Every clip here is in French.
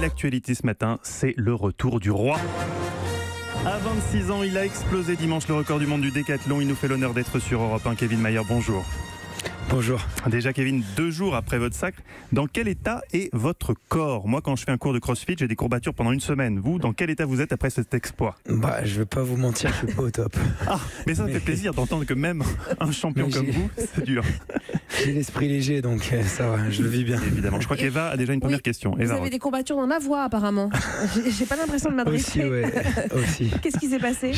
L'actualité ce matin, c'est le retour du roi. À 26 ans, il a explosé dimanche le record du monde du décathlon. Il nous fait l'honneur d'être sur Europe 1. Kevin Mayer, bonjour. Bonjour. Déjà Kevin, 2 jours après votre sacre, dans quel état est votre corps? Moi quand je fais un cours de crossfit, j'ai des courbatures pendant une semaine. Vous, dans quel état vous êtes après cet exploit? Je vais pas vous mentir, je suis pas au top. Ah, mais ça me fait plaisir d'entendre que même un champion comme vous, c'est dur. J'ai l'esprit léger, donc ça va, je le vis bien. Évidemment, je crois qu'Eva a déjà une première question. Vous Eva, avez des courbatures dans la voix apparemment. J'ai pas l'impression de m'adresser. Aussi, ouais, aussi. Qu'est-ce qui s'est passé?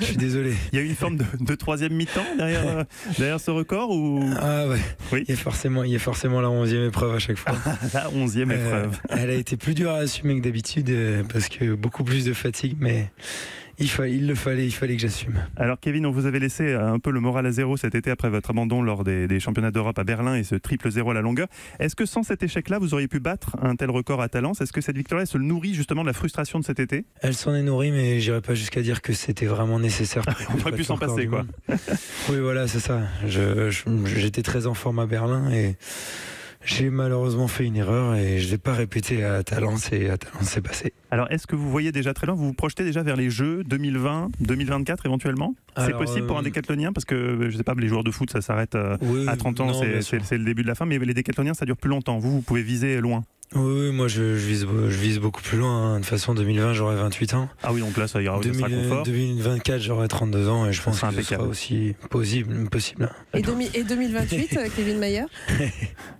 Je suis désolé. il y a eu une forme de troisième mi-temps derrière ce record ou... Ah ouais, Oui. il y a forcément la 11e épreuve à chaque fois. La 11e épreuve. Elle a été plus dure à assumer que d'habitude, parce que beaucoup plus de fatigue, mais il fallait que j'assume. Alors Kevin, on vous avait laissé un peu le moral à zéro cet été après votre abandon lors des championnats d'Europe à Berlin et ce triple zéro à la longueur. Est-ce que sans cet échec-là, vous auriez pu battre un tel record à Talence? Est-ce que cette victoire-là se nourrit justement de la frustration de cet été? Elle s'en est nourrie, mais j'irai pas jusqu'à dire que c'était vraiment nécessaire. On aurait pu s'en passer, quoi. Oui, voilà, c'est ça. J'étais très en forme à Berlin et j'ai malheureusement fait une erreur et je ne l'ai pas répété à Talence et à Talence c'est passé. Alors, est-ce que vous voyez déjà très loin? Vous vous projetez déjà vers les Jeux 2020, 2024 éventuellement? C'est possible pour un décathlonien? Parce que, je sais pas, les joueurs de foot, ça s'arrête à 30 ans, c'est le début de la fin, mais les décathloniens, ça dure plus longtemps. Vous pouvez viser loin. Oui, moi je vise beaucoup plus loin. De toute façon, 2020, j'aurai 28 ans. Ah oui, donc là, ça ira, ça sera confort. 2024, j'aurai 32 ans et je pense que ce sera aussi possible. Et 2028, Kevin Mayer?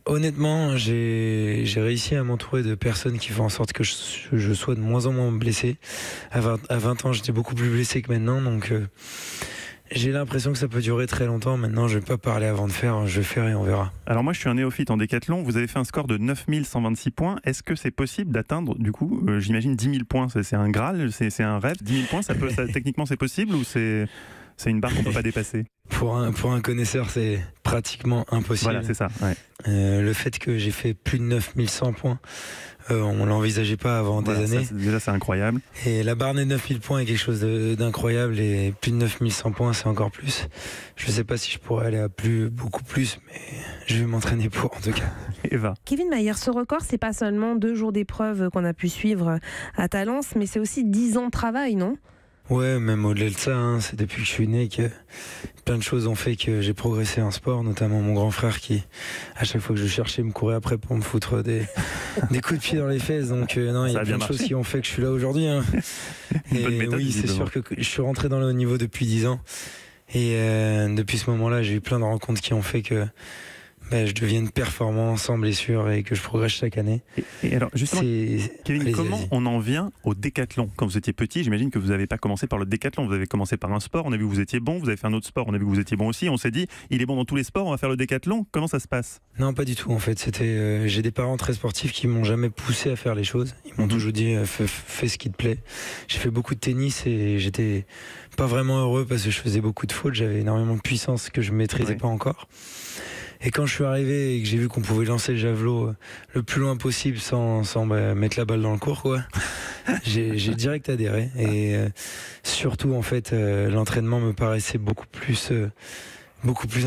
Honnêtement, j'ai réussi à m'entourer de personnes qui font en sorte que je sois de moins en moins blessé. À 20 ans, j'étais beaucoup plus blessé que maintenant, donc j'ai l'impression que ça peut durer très longtemps. Maintenant, je ne vais pas parler avant de faire, je vais faire et on verra. Alors moi, je suis un néophyte en décathlon. Vous avez fait un score de 9126 points. Est-ce que c'est possible d'atteindre, du coup, j'imagine 10 000 points? C'est un Graal, c'est un rêve. 10 000 points, techniquement, c'est possible ou c'est une barre qu'on ne peut pas dépasser? Pour un connaisseur, c'est pratiquement impossible. Voilà, c'est ça. Ouais. Le fait que j'ai fait plus de 9100 points, on l'envisageait pas avant des années. Déjà, c'est incroyable. Et la barre des 9000 points est quelque chose d'incroyable et plus de 9100 points, c'est encore plus. Je sais pas si je pourrais aller à beaucoup plus, mais je vais m'entraîner pour en tout cas. Eva. Kevin Mayer, ce record, c'est pas seulement 2 jours d'épreuve qu'on a pu suivre à Talence, mais c'est aussi 10 ans de travail, non? Ouais, même au-delà de ça, c'est depuis que je suis né que plein de choses ont fait que j'ai progressé en sport, notamment mon grand frère qui, à chaque fois que je cherchais, me courait après pour me foutre des coups de pied dans les fesses. Donc non, il y a plein de choses qui ont fait que je suis là aujourd'hui. Et oui, c'est sûr que je suis rentré dans le haut niveau depuis 10 ans. Et depuis ce moment-là, j'ai eu plein de rencontres qui ont fait que je devienne performant sans blessure et que je progresse chaque année. Et alors, justement, Kevin, comment on en vient au décathlon? Quand vous étiez petit, j'imagine que vous n'avez pas commencé par le décathlon, vous avez commencé par un sport, on a vu que vous étiez bon, vous avez fait un autre sport, on a vu que vous étiez bon aussi, on s'est dit, il est bon dans tous les sports, on va faire le décathlon. Comment ça se passe? Non, pas du tout en fait. J'ai des parents très sportifs qui m'ont jamais poussé à faire les choses. Ils m'ont toujours dit, fais ce qui te plaît. J'ai fait beaucoup de tennis et j'étais pas vraiment heureux parce que je faisais beaucoup de fautes, j'avais énormément de puissance que je maîtrisais pas encore. Et quand je suis arrivé et que j'ai vu qu'on pouvait lancer le javelot le plus loin possible sans mettre la balle dans le court, quoi, j'ai direct adhéré. Et surtout, en fait, l'entraînement me paraissait beaucoup plus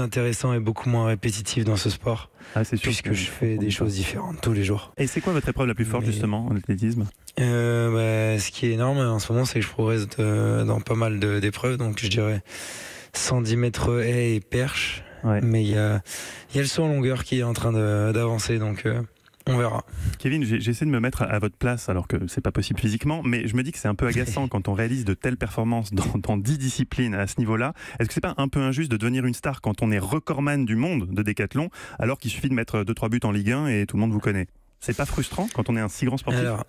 intéressant et beaucoup moins répétitif dans ce sport. Ah, c'est sûr, puisque je fais des choses différentes tous les jours. Et c'est quoi votre épreuve la plus forte justement en athlétisme? Ce qui est énorme en ce moment, c'est que je progresse dans pas mal d'épreuves. Donc je dirais 110 mètres haies et perche. Ouais. Mais il y a le saut en longueur qui est en train d'avancer, donc on verra. Kevin, j'essaie de me mettre à votre place alors que c'est pas possible physiquement, mais je me dis que c'est un peu agaçant quand on réalise de telles performances dans 10 disciplines à ce niveau-là. Est-ce que c'est pas un peu injuste de devenir une star quand on est recordman du monde de décathlon alors qu'il suffit de mettre 2-3 buts en Ligue 1 et tout le monde vous connaît? C'est pas frustrant quand on est un si grand sportif? Alors,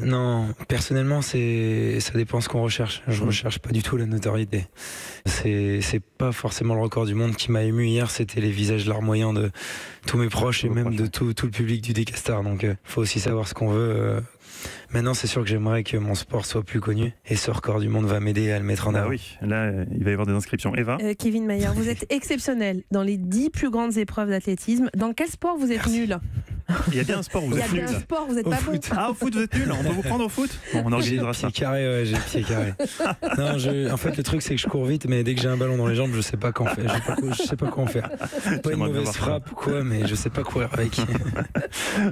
non, personnellement, ça dépend ce qu'on recherche. Je recherche pas du tout la notoriété. C'est pas forcément le record du monde qui m'a ému hier, c'était les visages larmoyants de tous mes proches et même de tout le public du Decastar. Donc, faut aussi savoir ce qu'on veut. Maintenant, c'est sûr que j'aimerais que mon sport soit plus connu et ce record du monde va m'aider à le mettre en avant. Ah oui, là, il va y avoir des inscriptions. Eva? Kevin Mayer, vous êtes exceptionnel dans les 10 plus grandes épreuves d'athlétisme. Dans quel sport vous êtes nul? Il y a bien un sport où vous Il y a êtes bien nul. un sport, vous n'êtes Au pas bon. foot. Ah, au foot, vous êtes nul. On peut vous prendre au foot? Bon, on J'ai le organisera ça. pied carré, ouais, j'ai le pied carré. Non, en fait, le truc, c'est que je cours vite, mais dès que j'ai un ballon dans les jambes, je sais pas quoi en faire. Je sais pas quoi en faire. Pas une J'aimerais bien mauvaise voir ça. frappe ou quoi, mais je sais pas courir avec.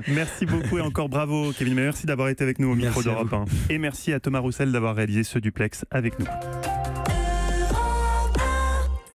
Merci beaucoup et encore bravo, Kevin. Merci d'avoir été avec nous au micro Merci à d'Europe 1. Et merci à Thomas Roussel d'avoir réalisé ce duplex avec nous.